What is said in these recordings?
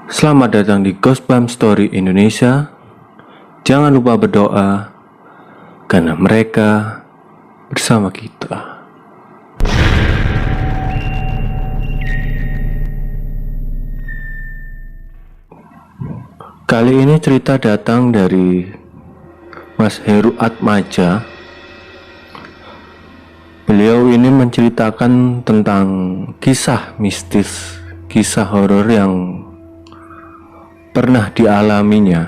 Selamat datang di Ghostbump Story Indonesia. Jangan lupa berdoa karena mereka bersama kita. Kali ini cerita datang dari Mas Heru Atmaja. Beliau ini menceritakan tentang kisah mistis, kisah horor yang pernah dialaminya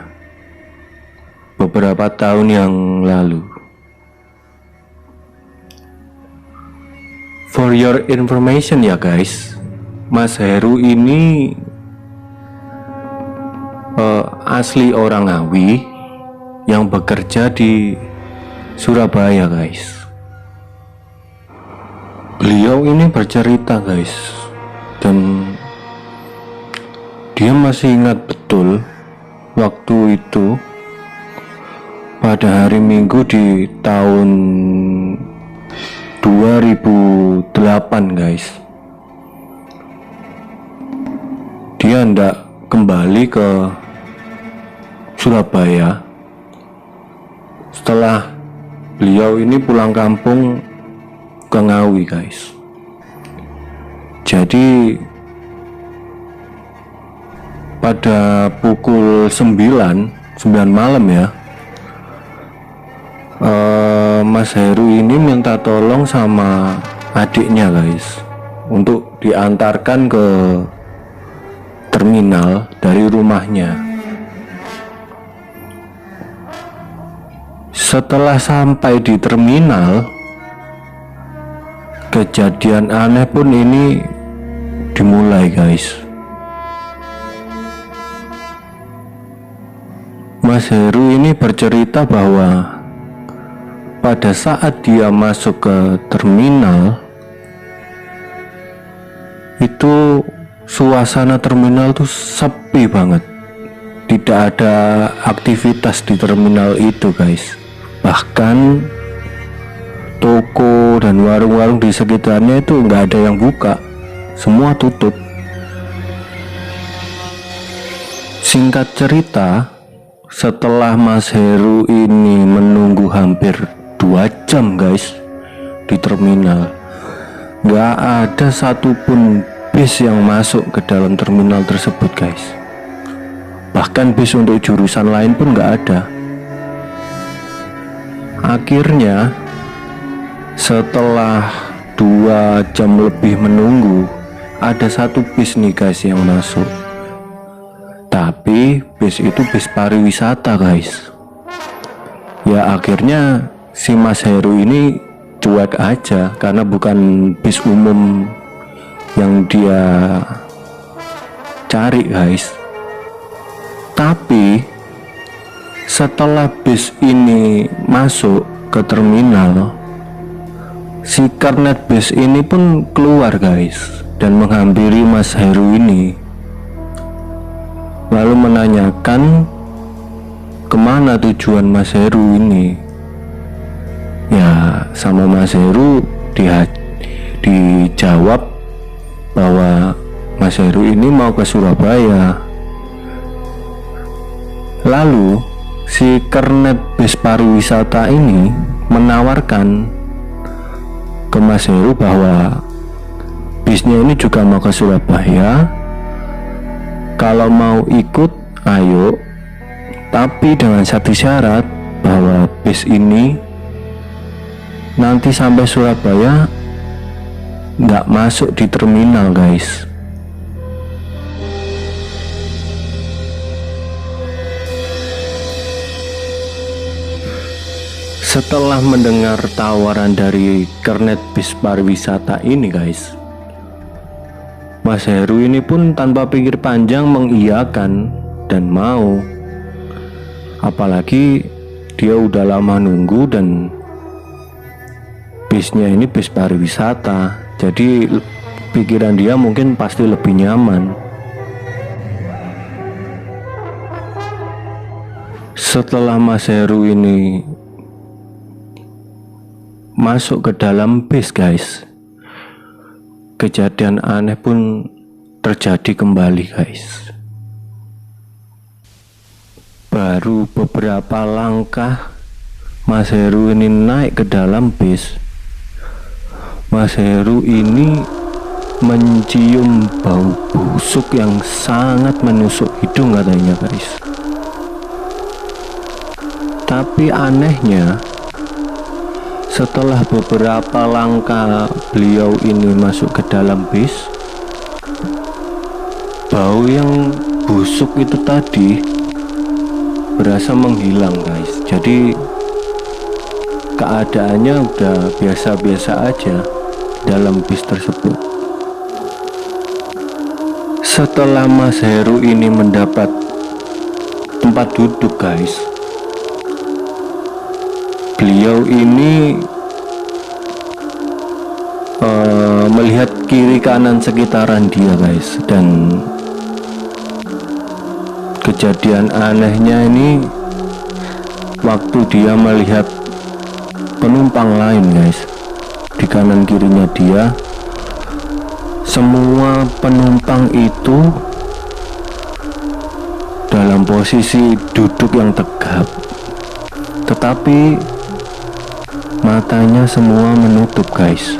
beberapa tahun yang lalu. For your information ya guys, Mas Heru ini asli orang Ngawi yang bekerja di Surabaya guys. Beliau ini bercerita guys, dan dia masih ingat betul waktu itu pada hari Minggu di tahun 2008 guys. Dia hendak kembali ke Surabaya setelah beliau ini pulang kampung ke Ngawi guys. Jadi pada pukul 9 malam ya, Mas Heru ini minta tolong sama adiknya guys untuk diantarkan ke terminal dari rumahnya. Setelah sampai di terminal, kejadian aneh pun ini dimulai guys. Mas Heru ini bercerita bahwa pada saat dia masuk ke terminal itu suasana terminal tuh sepi banget. Tidak ada aktivitas di terminal itu guys. Bahkan toko dan warung-warung di sekitarnya itu nggak ada yang buka, semua tutup. Singkat cerita, setelah Mas Heru ini menunggu hampir 2 jam guys di terminal, nggak ada satupun bis yang masuk ke dalam terminal tersebut guys. Bahkan bis untuk jurusan lain pun nggak ada. Akhirnya setelah 2 jam lebih menunggu, ada satu bis nih guys yang masuk. Tapi bis itu bis pariwisata guys. Ya akhirnya si Mas Heru ini cuek aja karena bukan bis umum yang dia cari guys. Tapi setelah bis ini masuk ke terminal, si kernet bis ini pun keluar guys dan menghampiri Mas Heru ini, lalu menanyakan kemana tujuan Mas Heru ini. Ya sama Mas Heru dijawab bahwa Mas Heru ini mau ke Surabaya. Lalu si kernet bis pariwisata ini menawarkan ke Mas Heru bahwa bisnya ini juga mau ke Surabaya. Kalau mau ikut ayo, tapi dengan satu syarat, bahwa bis ini nanti sampai Surabaya nggak masuk di terminal guys. Setelah mendengar tawaran dari kernet bis pariwisata ini guys, Mas Heru ini pun tanpa pikir panjang mengiyakan dan mau. Apalagi dia udah lama nunggu dan bisnya ini bis pariwisata, jadi pikiran dia mungkin pasti lebih nyaman. Setelah Mas Heru ini masuk ke dalam bis guys, kejadian aneh pun terjadi kembali guys. Baru beberapa langkah Mas Heru ini naik ke dalam bis, Mas Heru ini mencium bau busuk yang sangat menusuk hidung katanya guys. Tapi anehnya, setelah beberapa langkah beliau ini masuk ke dalam bis, bau yang busuk itu tadi berasa menghilang guys. Jadi keadaannya udah biasa-biasa aja dalam bis tersebut. Setelah Mas Heru ini mendapat tempat duduk guys, beliau ini melihat kiri kanan sekitaran dia guys, dan kejadian anehnya ini waktu dia melihat penumpang lain guys di kanan kirinya dia. Semua penumpang itu dalam posisi duduk yang tegap, tetapi matanya semua menutup guys.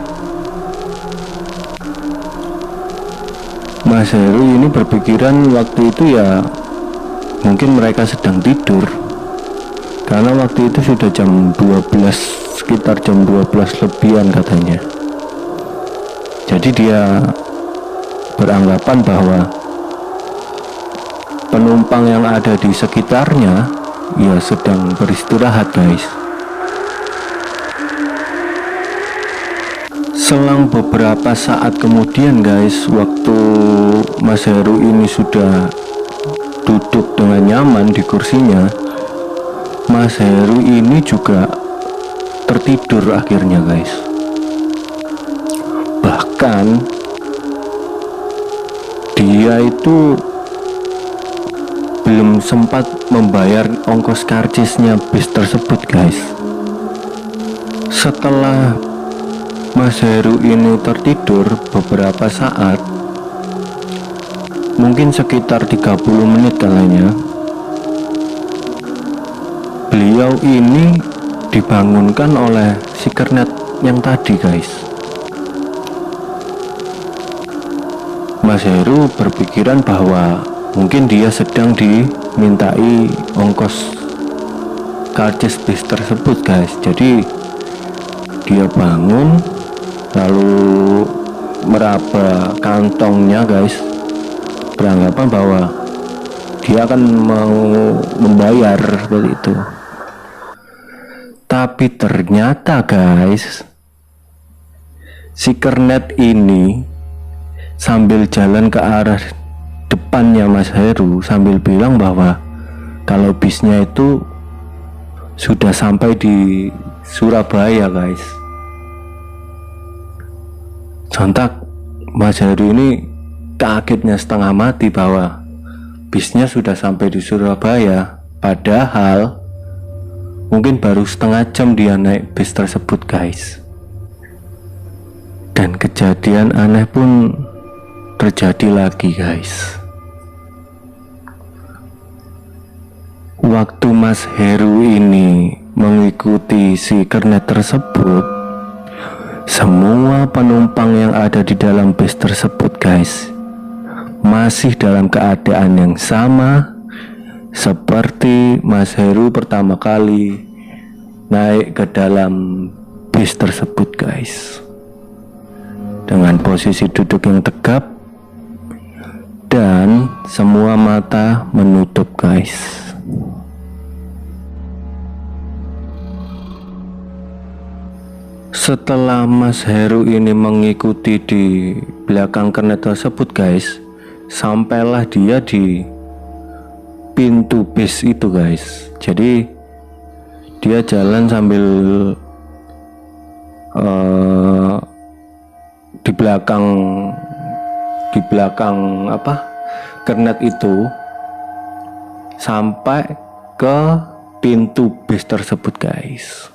Mas Heru ini berpikiran waktu itu ya mungkin mereka sedang tidur, karena waktu itu sudah jam 12, sekitar jam 12 lebihan katanya. Jadi dia beranggapan bahwa penumpang yang ada di sekitarnya ya sedang beristirahat guys. Selang beberapa saat kemudian guys, waktu Mas Heru ini sudah duduk dengan nyaman di kursinya, Mas Heru ini juga tertidur akhirnya guys. Bahkan dia itu belum sempat membayar ongkos karcisnya bis tersebut guys. Setelah Mas Heru ini tertidur beberapa saat, mungkin sekitar 30 menit kalanya, beliau ini dibangunkan oleh si kernet yang tadi guys. Mas Heru berpikiran bahwa mungkin dia sedang dimintai ongkos karcis bis tersebut guys. Jadi dia bangun lalu meraba kantongnya guys, beranggapan bahwa dia akan mau membayar seperti itu. Tapi ternyata guys, si kernet ini sambil jalan ke arah depannya Mas Heru sambil bilang bahwa kalau bisnya itu sudah sampai di Surabaya guys. Sontak Mas Heru ini kagetnya setengah mati bahwa bisnya sudah sampai di Surabaya, padahal mungkin baru setengah jam dia naik bis tersebut guys. Dan kejadian aneh pun terjadi lagi guys. Waktu Mas Heru ini mengikuti si kernet tersebut, semua penumpang yang ada di dalam bis tersebut guys masih dalam keadaan yang sama seperti Mas Heru pertama kali naik ke dalam bis tersebut guys, dengan posisi duduk yang tegap dan semua mata menutup guys. Setelah Mas Heru ini mengikuti di belakang kernet tersebut guys, sampailah dia di pintu bis itu guys. Jadi dia jalan sambil di belakang kernet itu sampai ke pintu bis tersebut guys.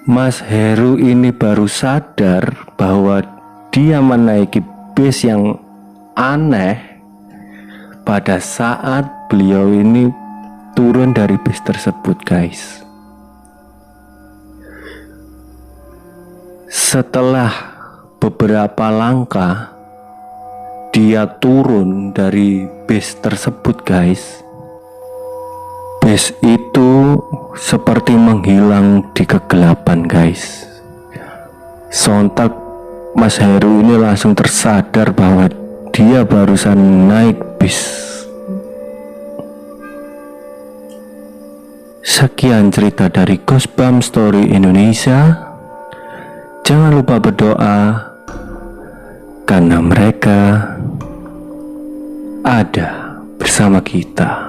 Mas Heru ini baru sadar bahwa dia menaiki bis yang aneh pada saat beliau ini turun dari bis tersebut, guys. Setelah beberapa langkah dia turun dari bis tersebut, guys. Bis itu seperti menghilang di kegelapan, guys. Sontak Mas Heru ini langsung tersadar bahwa dia barusan naik bis. Sekian cerita dari Ghostbump Story Indonesia. Jangan lupa berdoa karena mereka ada bersama kita.